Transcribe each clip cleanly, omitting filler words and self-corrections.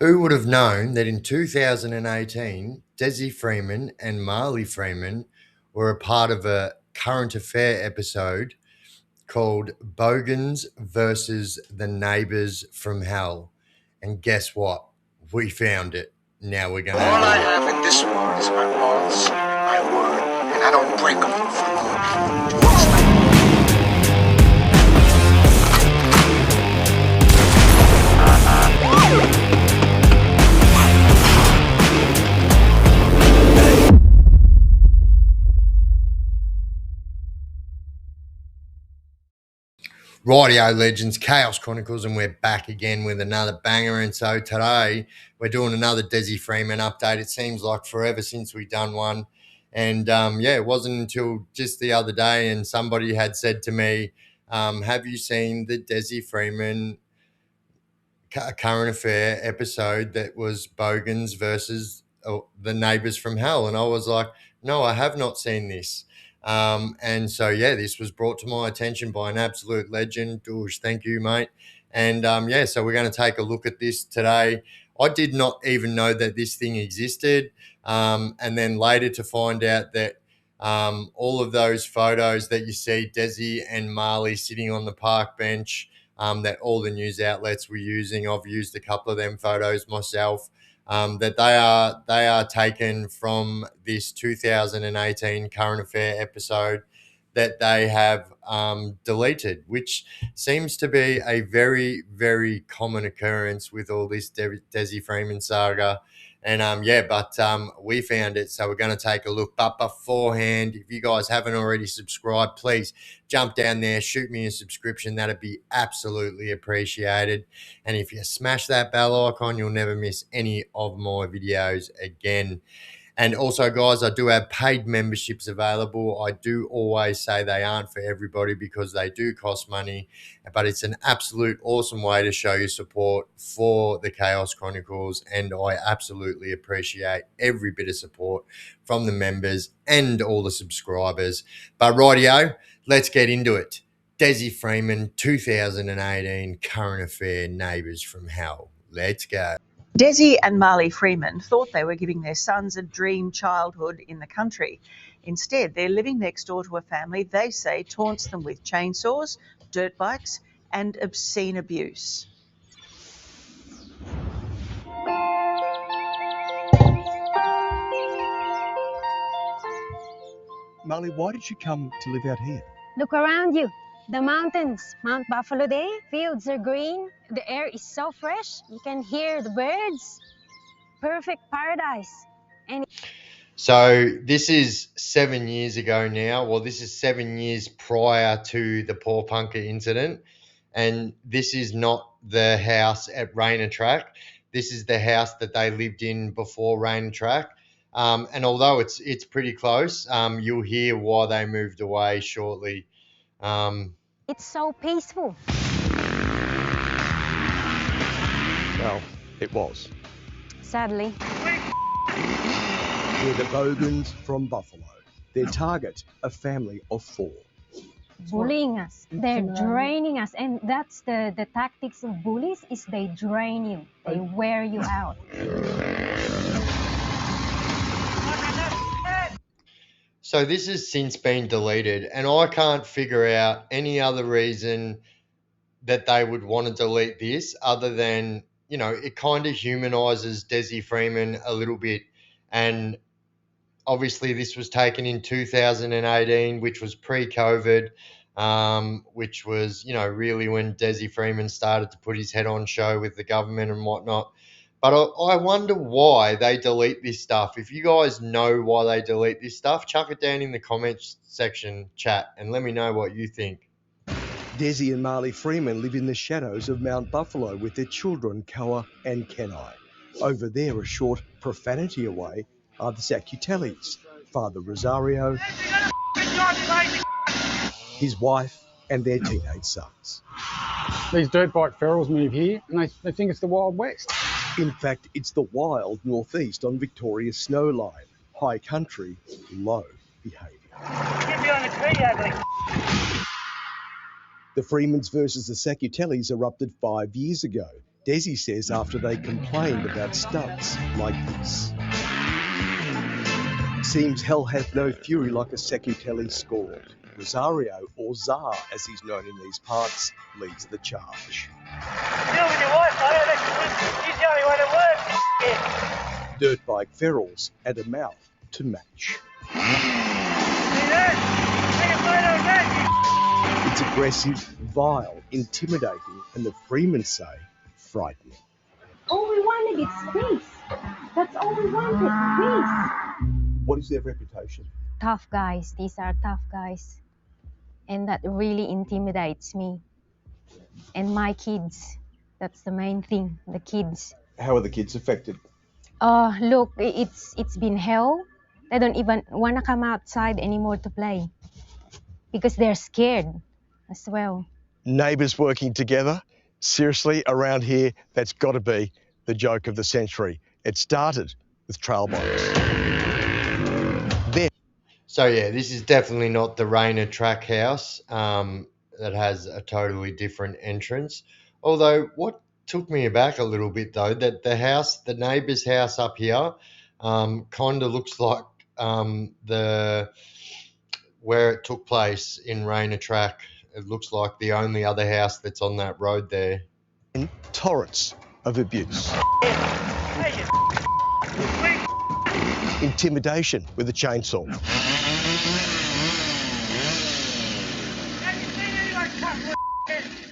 Who would have known that in 2018, Dezi Freeman and Marley Freeman were a part of a current affair episode called Bogans versus the Neighbours from Hell? And guess what? We found it. Now we're going to. All I have in this world is my laws, my word, and I don't break them for good. Rightio legends, Chaos Chronicles, and we're back again with another banger. And so today we're doing another Dezi Freeman update. It seems like forever since we've done one. And it wasn't until just the other day and somebody had said to me, have you seen the Dezi Freeman current affair episode that was Bogans versus the Neighbours from Hell? And I was like, no, I have not seen this. And so, this was brought to my attention by an absolute legend. George, thank you, mate. And so we're going to take a look at this today. I did not even know that this thing existed. And then later to find out that all of those photos that you see Dezi and Marley sitting on the park bench, that all the news outlets were using. I've used a couple of them photos myself. That they are taken from this 2018 current affair episode that they have deleted, which seems to be a very, very common occurrence with all this Dezi Freeman saga. And we found it, so we're going to take a look. But beforehand, if you guys haven't already subscribed, please jump down there, shoot me a subscription. That'd be absolutely appreciated. And if you smash that bell icon, you'll never miss any of my videos again. And also, guys, I do have paid memberships available. I do always say they aren't for everybody because they do cost money, but it's an absolute awesome way to show your support for the Chaos Chronicles, and I absolutely appreciate every bit of support from the members and all the subscribers. But rightio, let's get into it. Dezi Freeman, 2018 current affair, Neighbours from Hell. Let's go. Dezi and Marley Freeman thought they were giving their sons a dream childhood in the country. Instead, they're living next door to a family they say taunts them with chainsaws, dirt bikes, and obscene abuse. Marley, why did you come to live out here? Look around you. The mountains, Mount Buffalo Day, fields are green, the air is so fresh, you can hear the birds. Perfect paradise. So this is 7 years ago now. Well, this is 7 years prior to the Paw Punker incident. And this is not the house at Rainer Track. This is the house that they lived in before Rainer Track. And although it's pretty close, you'll hear why they moved away shortly. It's so peaceful. Well, it was. Sadly. We're the Bogans from Buffalo. Their target, a family of 4. Bullying us. They're draining us. And that's the tactics of bullies is they drain you. They wear you out. So this has since been deleted, and I can't figure out any other reason that they would want to delete this other than, it kind of humanizes Dezi Freeman a little bit. And obviously this was taken in 2018, which was pre-COVID, which was, really when Dezi Freeman started to put his head on show with the government and whatnot. But I wonder why they delete this stuff. If you guys know why they delete this stuff, chuck it down in the comments section, chat, and let me know what you think. Dezi and Marley Freeman live in the shadows of Mount Buffalo with their children, Koa and Kenai. Over there, a short profanity away, are the Sacutellis, Father Rosario, his wife, and their teenage sons. These dirt bike ferals move here, and they think it's the Wild West. In fact, it's the wild northeast on Victoria's snow line. High country, low behaviour. Get behind the tree, ugly. The Freemans versus the Sacutellis erupted 5 years ago. Dezi says after they complained about stunts like this. Seems hell hath no fury like a Sacutelli scored. Rosario, or Czar as he's known in these parts, leads the charge. Deal with your wife, mate. She's the only one that works. Yeah. Dirt bike ferals and a mouth to match. See that? Take a photo of that. It's aggressive, vile, intimidating, and the Freemans say frightening. All we wanted is peace. That's all we wanted, peace. What is their reputation? Tough guys. These are tough guys. And that really intimidates me. And my kids. That's the main thing, the kids. How are the kids affected? Look, it's been hell. They don't even want to come outside anymore to play because they're scared as well. Neighbours working together? Seriously, around here, that's got to be the joke of the century. It started with trail bikes. So yeah, this is definitely not the Rainer track house that has a totally different entrance. Although what took me aback a little bit though, that the neighbour's house up here kind of looks like where it took place in Rainer track. It looks like the only other house that's on that road there. And torrents of abuse. Intimidation with a chainsaw.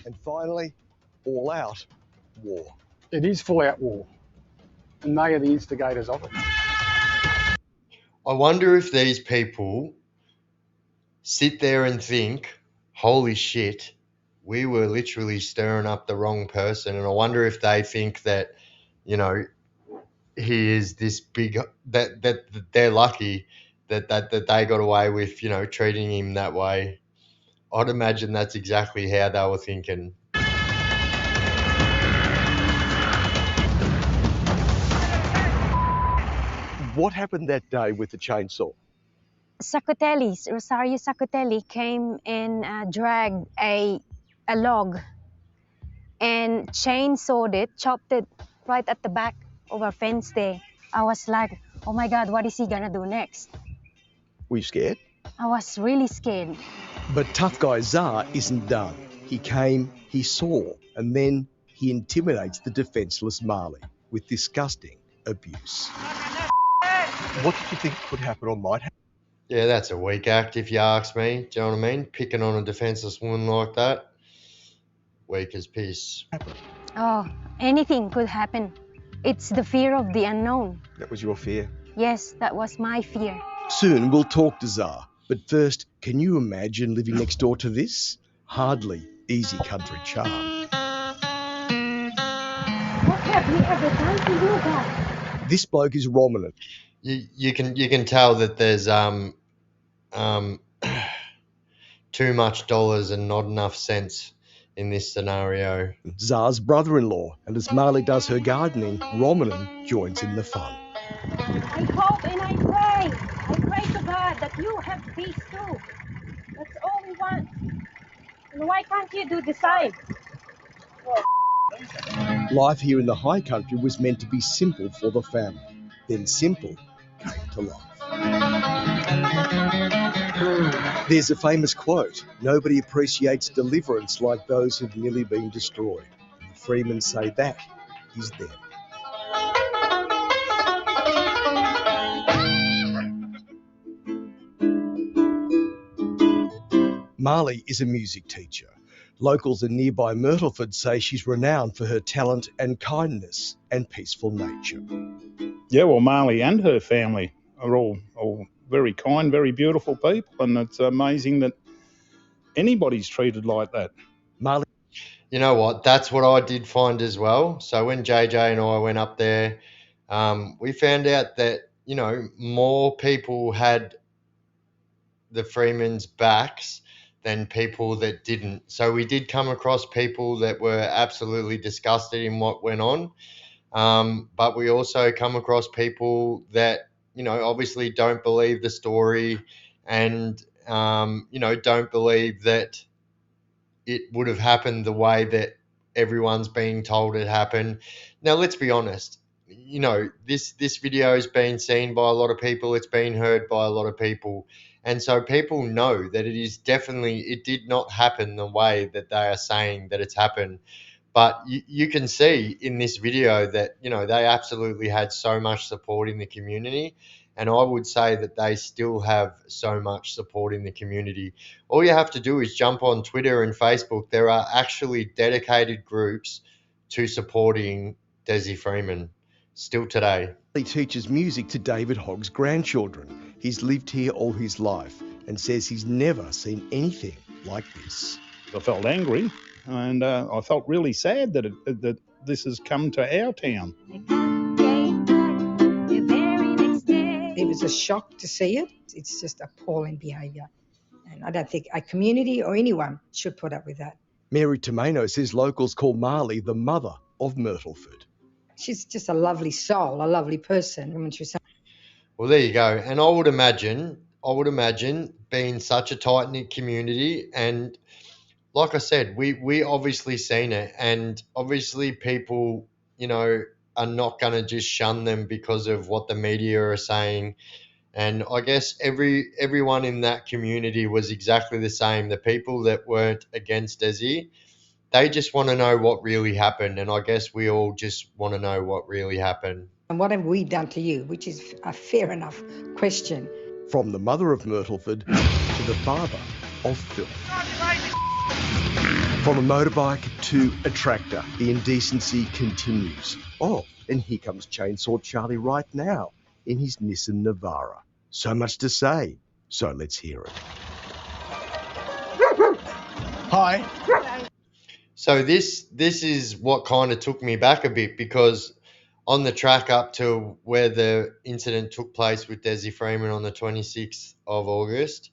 And finally, all-out war. It is full-out war, and they are the instigators of it. I wonder if these people sit there and think, holy shit, we were literally stirring up the wrong person. And I wonder if they think that, you know, he is this big, that they're lucky that they got away with, you know, treating him that way. I'd imagine that's exactly how they were thinking. What happened that day with the chainsaw? Rosario Sacutelli came and dragged a log and chainsawed it, chopped it right at the back of our fence there. I was like, oh my God, what is he gonna do next? Were you scared? I was really scared. But tough guy Czar isn't done. He came, he saw, and then he intimidates the defenceless Marley with disgusting abuse. What did you think could happen or might happen? Yeah, that's a weak act if you ask me. Do you know what I mean? Picking on a defenceless woman like that, weak as piss. Oh, anything could happen. It's the fear of the unknown. That was your fear? Yes, that was my fear. Soon we'll talk to Czar. But first, can you imagine living next door to this? Hardly easy country charm. What have you ever done to do that? This bloke is Romulan. You can tell that there's too much dollars and not enough sense in this scenario. Czar's brother-in-law, and as Marley does her gardening, Romulan joins in the fun. I hope and I pray to God that you have peace too. That's all we want. And why can't you do the same? Life here in the high country was meant to be simple for the family. Then simple came to life. There's a famous quote, nobody appreciates deliverance like those who've nearly been destroyed. The Freemans say that is them. Marley is a music teacher. Locals in nearby Myrtleford say she's renowned for her talent and kindness and peaceful nature. Yeah, well, Marley and her family are all very kind, very beautiful people, and it's amazing that anybody's treated like that. Marley. You know what? That's what I did find as well. So when JJ and I went up there, we found out that, you know, more people had the Freemans' backs than people that didn't. So we did come across people that were absolutely disgusted in what went on. But we also come across people that, you know, obviously don't believe the story and, you know, don't believe that it would have happened the way that everyone's being told it happened. Now, let's be honest. You know, this video has been seen by a lot of people. It's been heard by a lot of people. And so people know that it did not happen the way that they are saying that it's happened. But you can see in this video that, you know, they absolutely had so much support in the community. And I would say that they still have so much support in the community. All you have to do is jump on Twitter and Facebook. There are actually dedicated groups to supporting Dezi Freeman still today. He teaches music to David Hogg's grandchildren. He's lived here all his life and says he's never seen anything like this. I felt angry, and I felt really sad that that this has come to our town. It was a shock to see it. It's just appalling behaviour. And I don't think a community or anyone should put up with that. Mary Tomeno says locals call Marley the mother of Myrtleford. She's just a lovely soul, a lovely person. I mean, she was Well, there you go. And I would imagine being such a tight-knit community, and like I said, we obviously seen it, and obviously people, you know, are not going to just shun them because of what the media are saying. And I guess everyone in that community was exactly the same. The people that weren't against Dezi, they just want to know what really happened. And I guess we all just want to know what really happened. And what have we done to you? Which is a fair enough question. From the mother of Myrtleford to the father of Phil. From a motorbike to a tractor, the indecency continues. Oh, and here comes Chainsaw Charlie right now in his Nissan Navara. So much to say, so let's hear it. Hi. So this is what kind of took me back a bit, because on the track up to where the incident took place with Dezi Freeman on the 26th of August,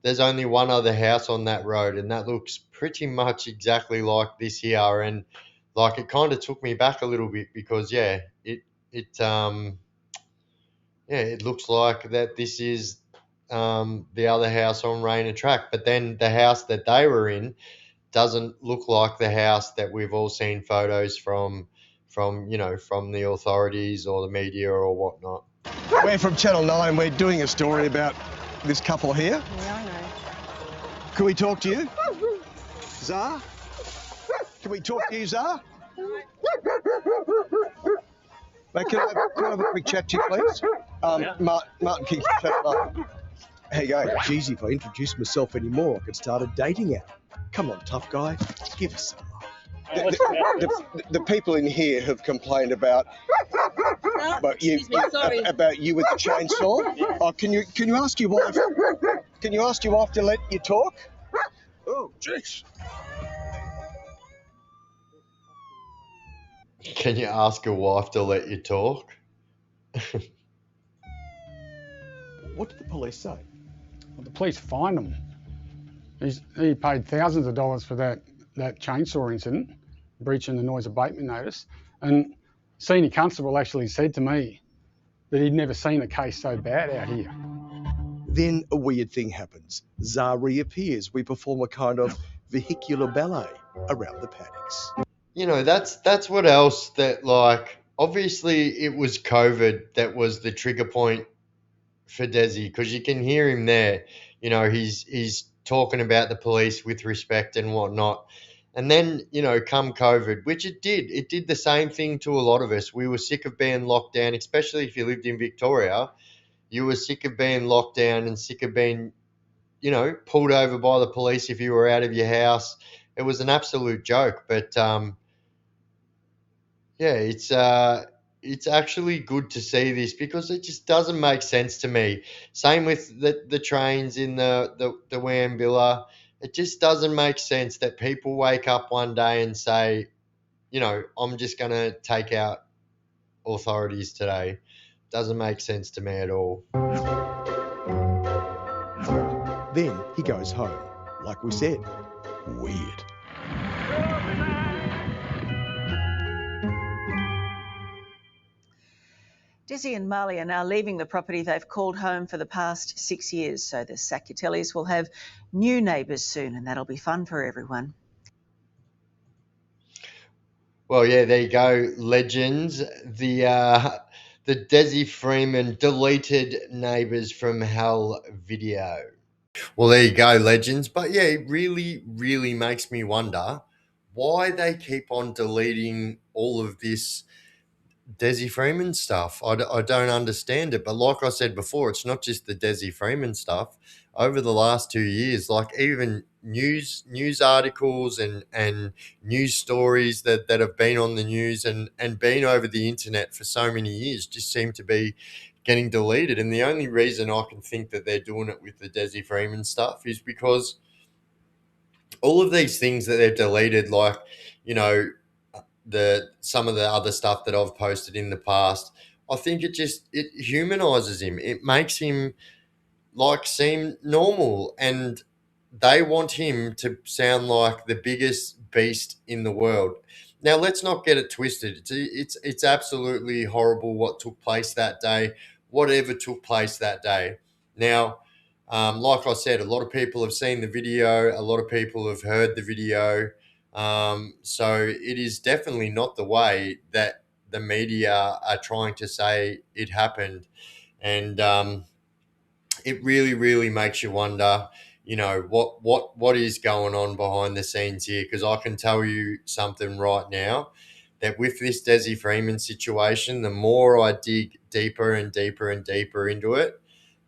there's only one other house on that road, and that looks pretty much exactly like this here. And like, it kind of took me back a little bit, because it looks like that this is the other house on Rayner Track. But then the house that they were in doesn't look like the house that we've all seen photos from the authorities or the media or whatnot. We're from Channel 9. We're doing a story about this couple here. Yeah, I know. Can we talk to you? Zah? Can we talk to you, Zah? Mate, can I have a quick chat to you, please? Martin King's chat line. How you going? Geez, if I introduced myself anymore, I could start a dating app. Come on, tough guy, give us some love. The people in here have complained about you about you with the chainsaw. Yeah. Oh, can you ask your wife? Can you ask your wife to let you talk? Oh, jeez. Can you ask your wife to let you talk? What did the police say? Well, the police fined him. He paid thousands of dollars for that chainsaw incident, breaching the noise abatement notice. And Senior Constable actually said to me that he'd never seen a case so bad out here. Then a weird thing happens. Zah reappears. We perform a kind of vehicular ballet around the paddocks. You know, that's what else that, like, obviously it was COVID that was the trigger point for Dezi, because you can hear him there. You know, he's talking about the police with respect and whatnot. And then, you know, come COVID, which it did the same thing to a lot of us. We were sick of being locked down, especially if you lived in Victoria. You were sick of being locked down and sick of being, you know, pulled over by the police if you were out of your house. It was an absolute joke. But, it's actually good to see this, because it just doesn't make sense to me. Same with the trains in the Wambilla. It just doesn't make sense that people wake up one day and say, you know, I'm just going to take out authorities today. Doesn't make sense to me at all. Then he goes home. Like we said, weird. Dezi and Marley are now leaving the property they've called home for the past 6 years, so the Sacutellis will have new neighbours soon, and that'll be fun for everyone. Well, yeah, there you go, legends. The Dezi Freeman deleted Neighbours from Hell video. Well, there you go, legends. But yeah, it really, really makes me wonder why they keep on deleting all of this Desi Freeman stuff. I don't understand it. But like I said before, it's not just the Desi Freeman stuff. Over the last 2 years, like even news articles and news stories that have been on the news and been over the internet for so many years just seem to be getting deleted. And the only reason I can think that they're doing it with the Desi Freeman stuff is because all of these things that they've deleted, like, you know, some of the other stuff that I've posted in the past, I think it humanizes him. It makes him like seem normal, and they want him to sound like the biggest beast in the world. Now, let's not get it twisted. It's absolutely horrible what took place that day, whatever took place that day. Now, like I said, a lot of people have seen the video, a lot of people have heard the video. So it is definitely not the way that the media are trying to say it happened. And it really, really makes you wonder, what is going on behind the scenes here? Because I can tell you something right now, that with this Desi Freeman situation, the more I dig deeper and deeper and deeper into it,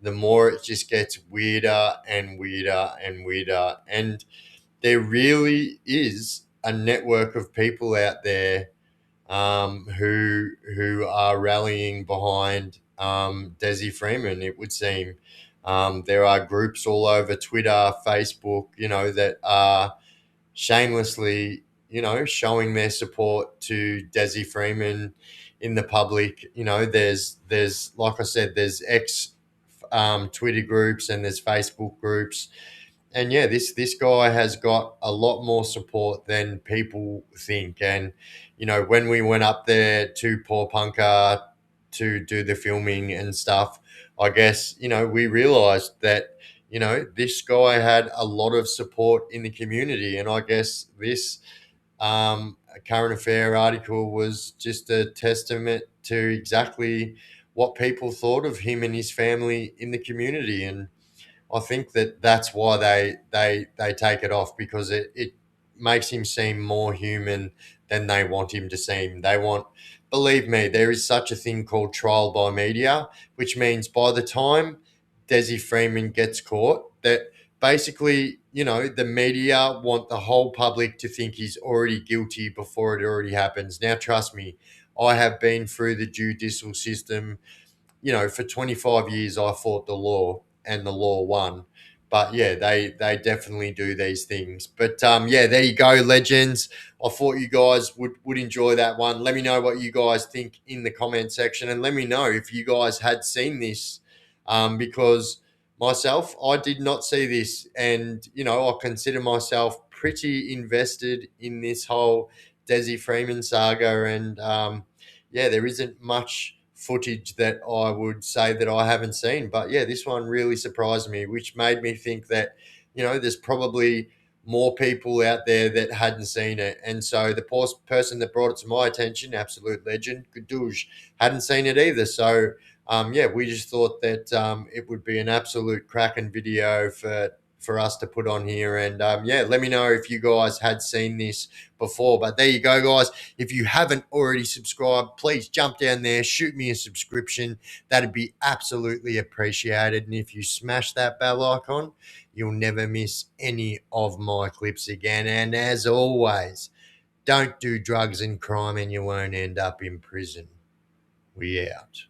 the more it just gets weirder and weirder and weirder. And there really is a network of people out there, who are rallying behind Desi Freeman. It would seem there are groups all over Twitter, Facebook, that are shamelessly, showing their support to Desi Freeman in the public. There's like I said, there's Twitter groups and there's Facebook groups. And yeah, this guy has got a lot more support than people think. And when we went up there to Paw Punker to do the filming and stuff, I guess we realized that this guy had a lot of support in the community. And I guess this current affair article was just a testament to exactly what people thought of him and his family in the community. And I think that that's why they take it off, because it makes him seem more human than they want him to seem. Believe me, there is such a thing called trial by media, which means by the time Desi Freeman gets caught, that basically, the media want the whole public to think he's already guilty before it already happens. Now, trust me, I have been through the judicial system. For 25 years, I fought the law and the law won. But yeah, they definitely do these things. But yeah, there you go, legends. I thought you guys would enjoy that one. Let me know what you guys think in the comment section, and let me know if you guys had seen this, because myself, I did not see this, and I consider myself pretty invested in this whole Desi Freeman saga, and yeah, there isn't much footage that I would say that I haven't seen. But yeah, this one really surprised me, which made me think that, there's probably more people out there that hadn't seen it. And so the person that brought it to my attention, absolute legend, Gadouge, hadn't seen it either. So yeah, we just thought that it would be an absolute cracking video for us to put on here. And yeah, let me know if you guys had seen this before. But there you go, guys. If you haven't already subscribed, please jump down there, shoot me a subscription. That'd be absolutely appreciated. And if you smash that bell icon, you'll never miss any of my clips again. And as always, don't do drugs and crime and you won't end up in prison. We out.